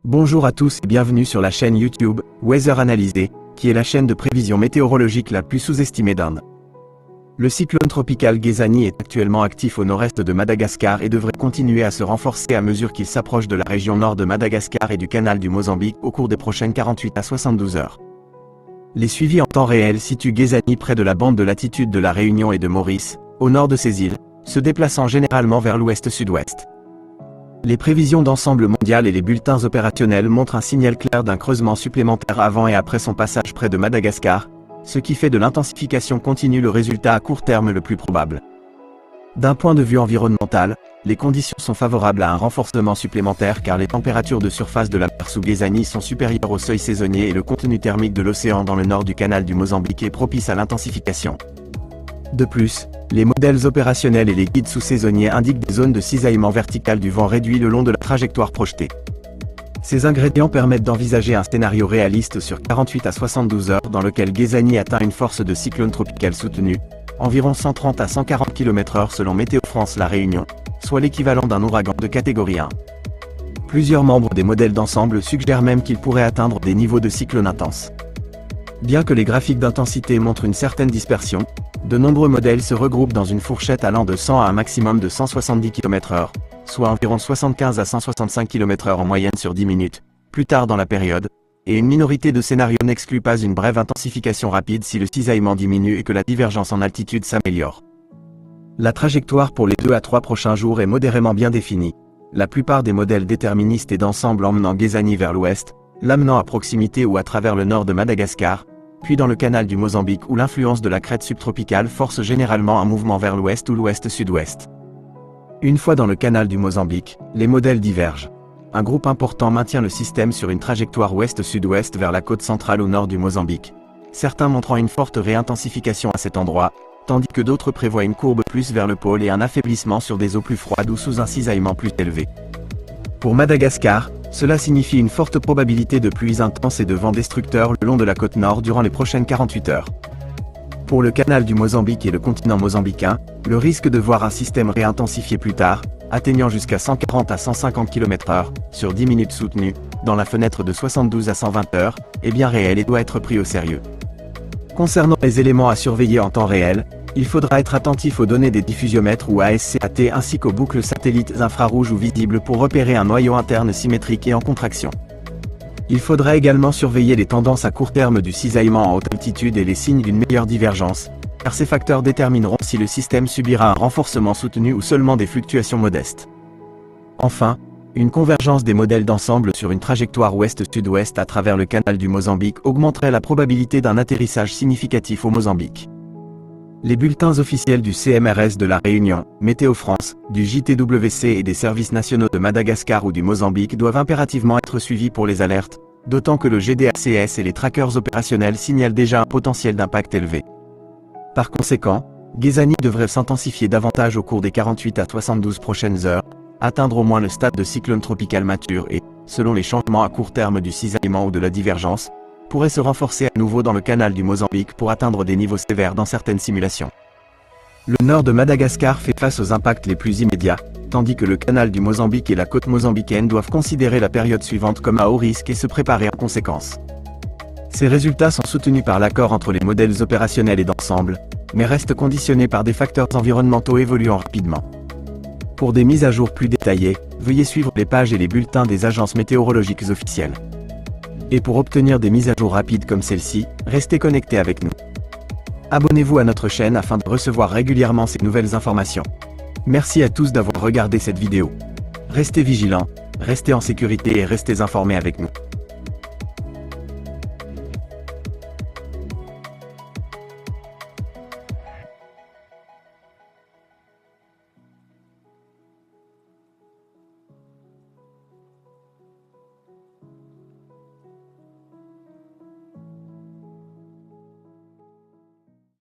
Bonjour à tous et bienvenue sur la chaîne YouTube Weather Analysé, qui est la chaîne de prévision météorologique la plus sous-estimée d'Inde. Le cyclone tropical Ghezani est actuellement actif au nord-est de Madagascar et devrait continuer à se renforcer à mesure qu'il s'approche de la région nord de Madagascar et du canal du Mozambique au cours des prochaines 48 à 72 heures. Les suivis en temps réel situent Ghezani près de la bande de latitude de la Réunion et de Maurice, au nord de ces îles, se déplaçant généralement vers l'ouest-sud-ouest. Les prévisions d'ensemble mondiales et les bulletins opérationnels montrent un signal clair d'un creusement supplémentaire avant et après son passage près de Madagascar, ce qui fait de l'intensification continue le résultat à court terme le plus probable. D'un point de vue environnemental, les conditions sont favorables à un renforcement supplémentaire car les températures de surface de la mer sous Ghezani sont supérieures au seuil saisonnier et le contenu thermique de l'océan dans le nord du canal du Mozambique est propice à l'intensification. De plus, les modèles opérationnels et les guides sous-saisonniers indiquent des zones de cisaillement vertical du vent réduit le long de la trajectoire projetée. Ces ingrédients permettent d'envisager un scénario réaliste sur 48 à 72 heures dans lequel Ghezani atteint une force de cyclone tropical soutenu, environ 130 à 140 km/h selon Météo France La Réunion, soit l'équivalent d'un ouragan de catégorie 1. Plusieurs membres des modèles d'ensemble suggèrent même qu'il pourrait atteindre des niveaux de cyclone intense. Bien que les graphiques d'intensité montrent une certaine dispersion, de nombreux modèles se regroupent dans une fourchette allant de 100 à un maximum de 170 km/h, soit environ 75 à 165 km/h en moyenne sur 10 minutes, plus tard dans la période, et une minorité de scénarios n'exclut pas une brève intensification rapide si le cisaillement diminue et que la divergence en altitude s'améliore. La trajectoire pour les 2 à 3 prochains jours est modérément bien définie, la plupart des modèles déterministes et d'ensemble emmenant Ghezani vers l'ouest, l'amenant à proximité ou à travers le nord de Madagascar, puis dans le canal du Mozambique où l'influence de la crête subtropicale force généralement un mouvement vers l'ouest ou l'ouest-sud-ouest. Une fois dans le canal du Mozambique, les modèles divergent. Un groupe important maintient le système sur une trajectoire ouest-sud-ouest vers la côte centrale au nord du Mozambique, certains montrant une forte réintensification à cet endroit, tandis que d'autres prévoient une courbe plus vers le pôle et un affaiblissement sur des eaux plus froides ou sous un cisaillement plus élevé. Pour Madagascar, cela signifie une forte probabilité de pluies intenses et de vents destructeurs le long de la côte nord durant les prochaines 48 heures. Pour le canal du Mozambique et le continent mozambicain, le risque de voir un système réintensifié plus tard, atteignant jusqu'à 140 à 150 km/h, sur 10 minutes soutenues, dans la fenêtre de 72 à 120 heures, est bien réel et doit être pris au sérieux. Concernant les éléments à surveiller en temps réel, il faudra être attentif aux données des diffusiomètres ou ASCAT ainsi qu'aux boucles satellites infrarouges ou visibles pour repérer un noyau interne symétrique et en contraction. Il faudra également surveiller les tendances à court terme du cisaillement en haute altitude et les signes d'une meilleure divergence, car ces facteurs détermineront si le système subira un renforcement soutenu ou seulement des fluctuations modestes. Enfin, une convergence des modèles d'ensemble sur une trajectoire ouest-sud-ouest à travers le canal du Mozambique augmenterait la probabilité d'un atterrissage significatif au Mozambique. Les bulletins officiels du CMRS de la Réunion, Météo France, du JTWC et des services nationaux de Madagascar ou du Mozambique doivent impérativement être suivis pour les alertes, d'autant que le GDACS et les trackers opérationnels signalent déjà un potentiel d'impact élevé. Par conséquent, Ghezani devrait s'intensifier davantage au cours des 48 à 72 prochaines heures, atteindre au moins le stade de cyclone tropical mature et, selon les changements à court terme du cisaillement ou de la divergence, pourrait se renforcer à nouveau dans le canal du Mozambique pour atteindre des niveaux sévères dans certaines simulations. Le nord de Madagascar fait face aux impacts les plus immédiats, tandis que le canal du Mozambique et la côte mozambicaine doivent considérer la période suivante comme à haut risque et se préparer en conséquence. Ces résultats sont soutenus par l'accord entre les modèles opérationnels et d'ensemble, mais restent conditionnés par des facteurs environnementaux évoluant rapidement. Pour des mises à jour plus détaillées, veuillez suivre les pages et les bulletins des agences météorologiques officielles. Et pour obtenir des mises à jour rapides comme celle-ci, restez connectés avec nous. Abonnez-vous à notre chaîne afin de recevoir régulièrement ces nouvelles informations. Merci à tous d'avoir regardé cette vidéo. Restez vigilants, restez en sécurité et restez informés avec nous.